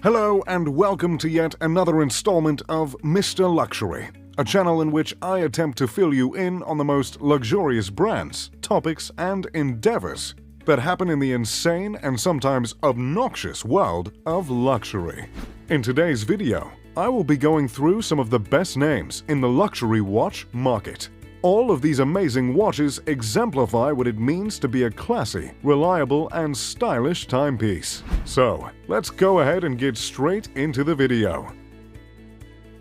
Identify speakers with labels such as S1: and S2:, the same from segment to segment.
S1: Hello and welcome to yet another installment of Mr. Luxury, a channel in which I attempt to fill you in on the most luxurious brands, topics, and endeavors that happen in the insane and sometimes obnoxious world of luxury. In today's video, I will be going through some of the best names in the luxury watch market. All of these amazing watches exemplify what it means to be a classy, reliable, and stylish timepiece. So, let's go ahead and get straight into the video.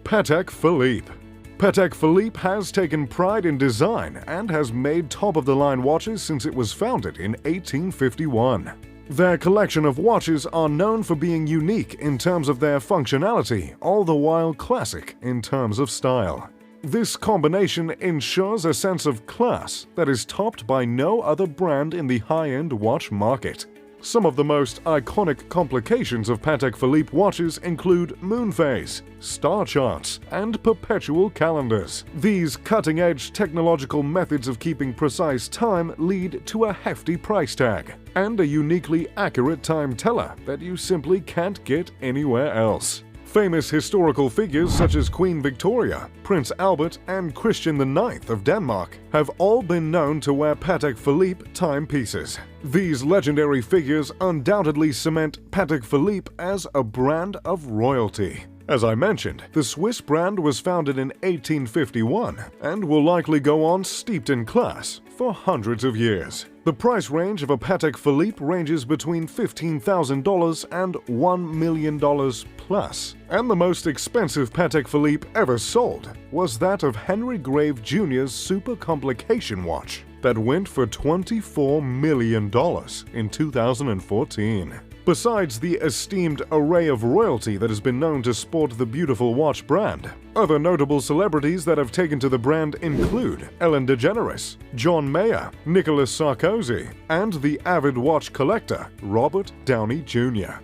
S1: Patek Philippe. Patek Philippe has taken pride in design and has made top-of-the-line watches since it was founded in 1851. Their collection of watches are known for being unique in terms of their functionality, all the while classic in terms of style. This combination ensures a sense of class that is topped by no other brand in the high-end watch market. Some of the most iconic complications of Patek Philippe watches include moon phase, star charts, and perpetual calendars. These cutting-edge technological methods of keeping precise time lead to a hefty price tag and a uniquely accurate time teller that you simply can't get anywhere else. Famous historical figures such as Queen Victoria, Prince Albert, and Christian IX of Denmark have all been known to wear Patek Philippe timepieces. These legendary figures undoubtedly cement Patek Philippe as a brand of royalty. As I mentioned, the Swiss brand was founded in 1851 and will likely go on steeped in class for hundreds of years. The price range of a Patek Philippe ranges between $15,000 and $1 million plus, and the most expensive Patek Philippe ever sold was that of Henry Grave Jr.'s Super Complication watch that went for $24 million in 2014. Besides the esteemed array of royalty that has been known to sport the beautiful watch brand, other notable celebrities that have taken to the brand include Ellen DeGeneres, John Mayer, Nicolas Sarkozy, and the avid watch collector Robert Downey Jr.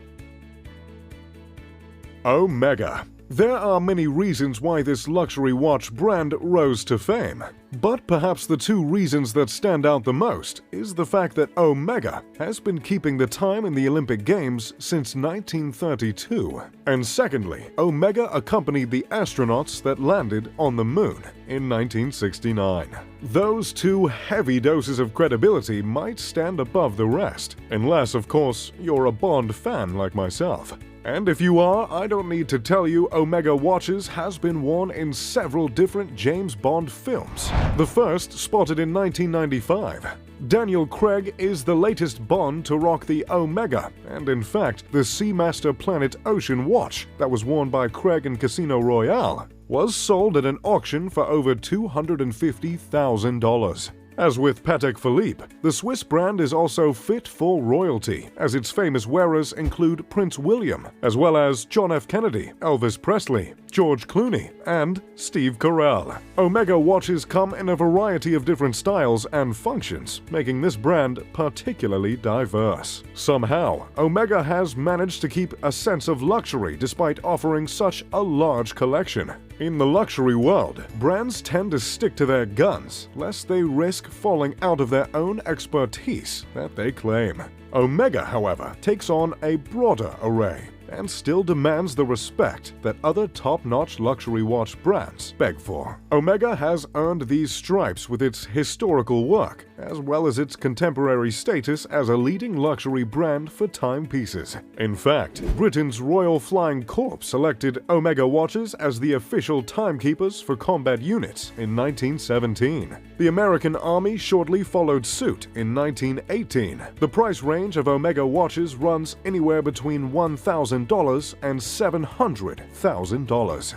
S1: Omega. There are many reasons why this luxury watch brand rose to fame, but perhaps the two reasons that stand out the most is the fact that Omega has been keeping the time in the Olympic Games since 1932, and secondly, Omega accompanied the astronauts that landed on the moon in 1969. Those two heavy doses of credibility might stand above the rest, unless, of course, you're a Bond fan like myself. And if you are, I don't need to tell you Omega watches has been worn in several different James Bond films. The first spotted in 1995. Daniel Craig is the latest Bond to rock the Omega, and in fact, the Seamaster Planet Ocean watch that was worn by Craig in Casino Royale was sold at an auction for over $250,000. As with Patek Philippe, the Swiss brand is also fit for royalty, as its famous wearers include Prince William, as well as John F. Kennedy, Elvis Presley, George Clooney, and Steve Carell. Omega watches come in a variety of different styles and functions, making this brand particularly diverse. Somehow, Omega has managed to keep a sense of luxury despite offering such a large collection. In the luxury world, brands tend to stick to their guns, lest they risk falling out of their own expertise that they claim. Omega, however, takes on a broader array and still demands the respect that other top-notch luxury watch brands beg for. Omega has earned these stripes with its historical work, as well as its contemporary status as a leading luxury brand for timepieces. In fact, Britain's Royal Flying Corps selected Omega watches as the official timekeepers for combat units in 1917. The American Army shortly followed suit in 1918. The price range of Omega watches runs anywhere between $1,000 and $700,000.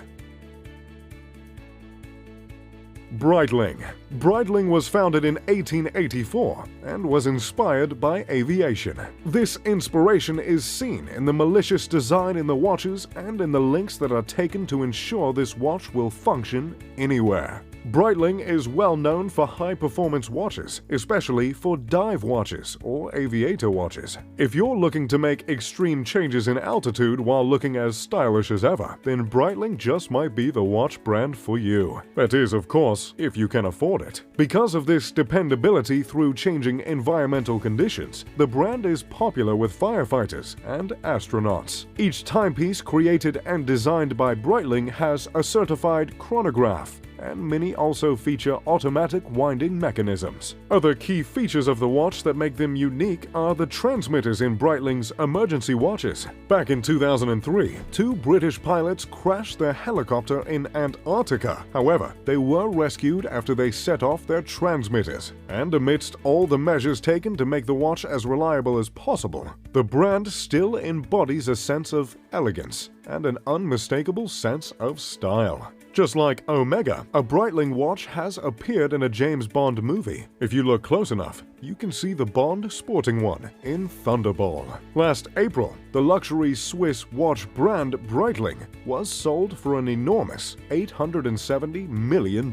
S1: Breitling. Breitling was founded in 1884 and was inspired by aviation. This inspiration is seen in the malicious design in the watches and in the links that are taken to ensure this watch will function anywhere. Breitling is well known for high-performance watches, especially for dive watches or aviator watches. If you're looking to make extreme changes in altitude while looking as stylish as ever, then Breitling just might be the watch brand for you. That is, of course, if you can afford it. Because of this dependability through changing environmental conditions, the brand is popular with firefighters and astronauts. Each timepiece created and designed by Breitling has a certified chronograph, and many also feature automatic winding mechanisms. Other key features of the watch that make them unique are the transmitters in Breitling's emergency watches. Back in 2003, 2 British pilots crashed their helicopter in Antarctica. However, they were rescued after they set off their transmitters. And amidst all the measures taken to make the watch as reliable as possible, the brand still embodies a sense of elegance and an unmistakable sense of style. Just like Omega, a Breitling watch has appeared in a James Bond movie. If you look close enough, you can see the Bond sporting one in Thunderball. Last April, the luxury Swiss watch brand Breitling was sold for an enormous $870 million.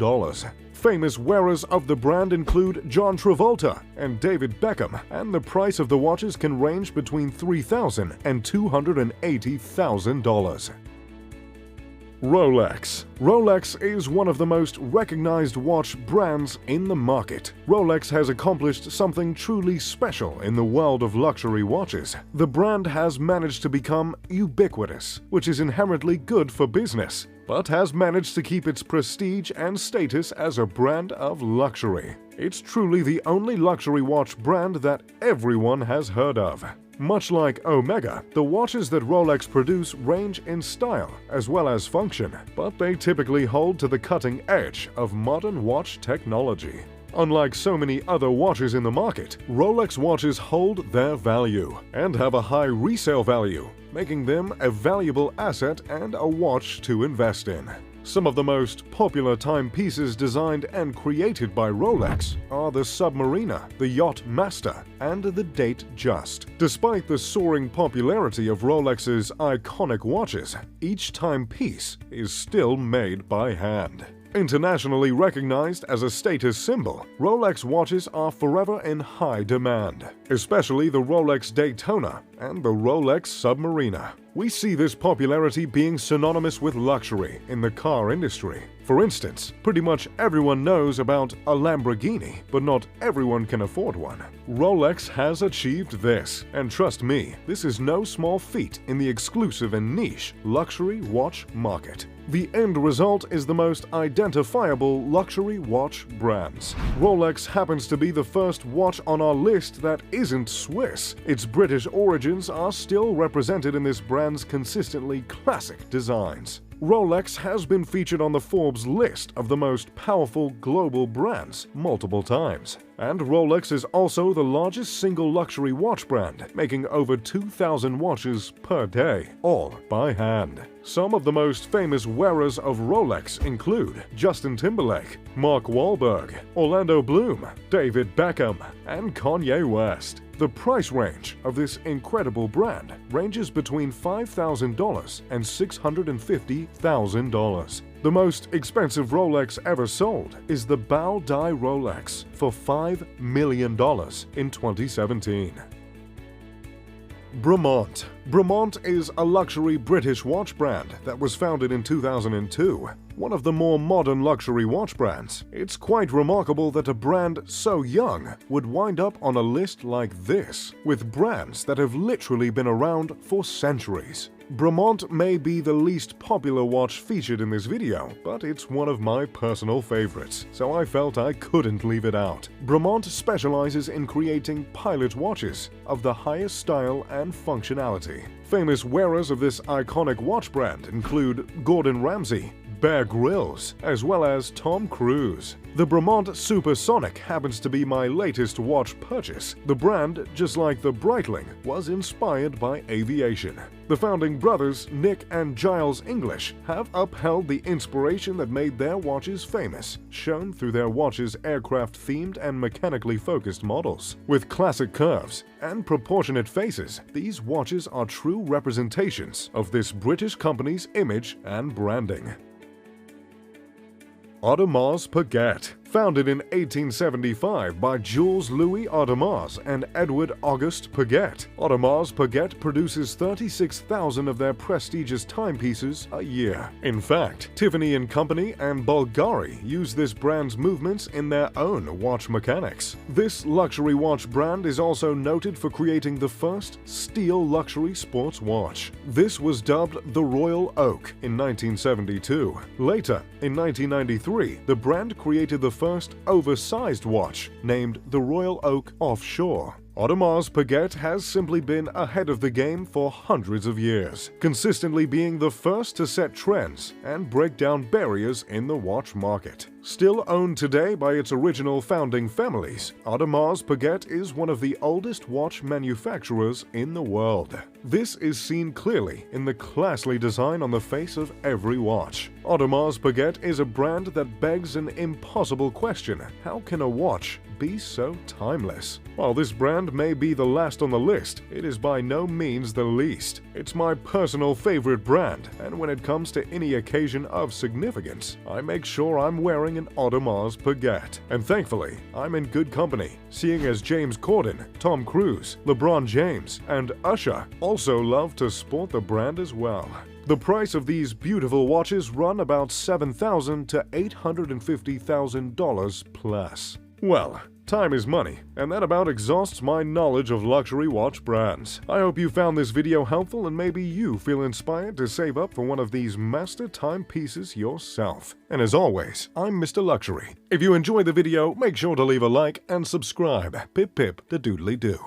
S1: Famous wearers of the brand include John Travolta and David Beckham, and the price of the watches can range between $3,000 and $280,000. Rolex. Rolex is one of the most recognized watch brands in the market. Rolex has accomplished something truly special in the world of luxury watches. The brand has managed to become ubiquitous, which is inherently good for business, but has managed to keep its prestige and status as a brand of luxury. It's truly the only luxury watch brand that everyone has heard of. Much like Omega, the watches that Rolex produce range in style as well as function, but they typically hold to the cutting edge of modern watch technology. Unlike so many other watches in the market, Rolex watches hold their value and have a high resale value, making them a valuable asset and a watch to invest in. Some of the most popular timepieces designed and created by Rolex are the Submariner, the Yacht Master, and the Datejust. Despite the soaring popularity of Rolex's iconic watches, each timepiece is still made by hand. Internationally recognized as a status symbol, Rolex watches are forever in high demand, especially the Rolex Daytona and the Rolex Submariner. We see this popularity being synonymous with luxury in the car industry. For instance, pretty much everyone knows about a Lamborghini, but not everyone can afford one. Rolex has achieved this, and trust me, this is no small feat in the exclusive and niche luxury watch market. The end result is the most identifiable luxury watch brands. Rolex happens to be the first watch on our list that isn't Swiss. Its British origins are still represented in this brand's consistently classic designs. Rolex has been featured on the Forbes list of the most powerful global brands multiple times. And Rolex is also the largest single luxury watch brand, making over 2,000 watches per day, all by hand. Some of the most famous wearers of Rolex include Justin Timberlake, Mark Wahlberg, Orlando Bloom, David Beckham, and Kanye West. The price range of this incredible brand ranges between $5,000 and $650,000. The most expensive Rolex ever sold is the Bao Dai Rolex for $5 million in 2017. Bremont. Bremont is a luxury British watch brand that was founded in 2002. One of the more modern luxury watch brands. It's quite remarkable that a brand so young would wind up on a list like this, with brands that have literally been around for centuries. Bremont may be the least popular watch featured in this video, but it's one of my personal favorites, so I felt I couldn't leave it out. Bremont specializes in creating pilot watches of the highest style and functionality. Famous wearers of this iconic watch brand include Gordon Ramsay, Bear Grylls, as well as Tom Cruise. The Bremont Supersonic happens to be my latest watch purchase. The brand, just like the Breitling, was inspired by aviation. The founding brothers, Nick and Giles English, have upheld the inspiration that made their watches famous, shown through their watches' aircraft-themed and mechanically focused models. With classic curves and proportionate faces, these watches are true representations of this British company's image and branding. Audemars Piguet. Founded in 1875 by Jules Louis Audemars and Edward Auguste Piguet, Audemars Piguet produces 36,000 of their prestigious timepieces a year. In fact, Tiffany & Company and Bulgari use this brand's movements in their own watch mechanics. This luxury watch brand is also noted for creating the first steel luxury sports watch. This was dubbed the Royal Oak in 1972. Later, in 1993, the brand created the first oversized watch, named the Royal Oak Offshore. Audemars Piguet has simply been ahead of the game for hundreds of years, consistently being the first to set trends and break down barriers in the watch market. Still owned today by its original founding families, Audemars Piguet is one of the oldest watch manufacturers in the world. This is seen clearly in the classy design on the face of every watch. Audemars Piguet is a brand that begs an impossible question: how can a watch be so timeless? While this brand may be the last on the list, it is by no means the least. It's my personal favorite brand, and when it comes to any occasion of significance, I make sure I'm wearing an Audemars Piguet. And thankfully, I'm in good company, seeing as James Corden, Tom Cruise, LeBron James, and Usher also love to sport the brand as well. The price of these beautiful watches run about $7,000 to $850,000 plus. Well, time is money, and that about exhausts my knowledge of luxury watch brands. I hope you found this video helpful and maybe you feel inspired to save up for one of these master timepieces yourself. And as always, I'm Mr. Luxury. If you enjoyed the video, make sure to leave a like and subscribe. Pip pip the doodly doo.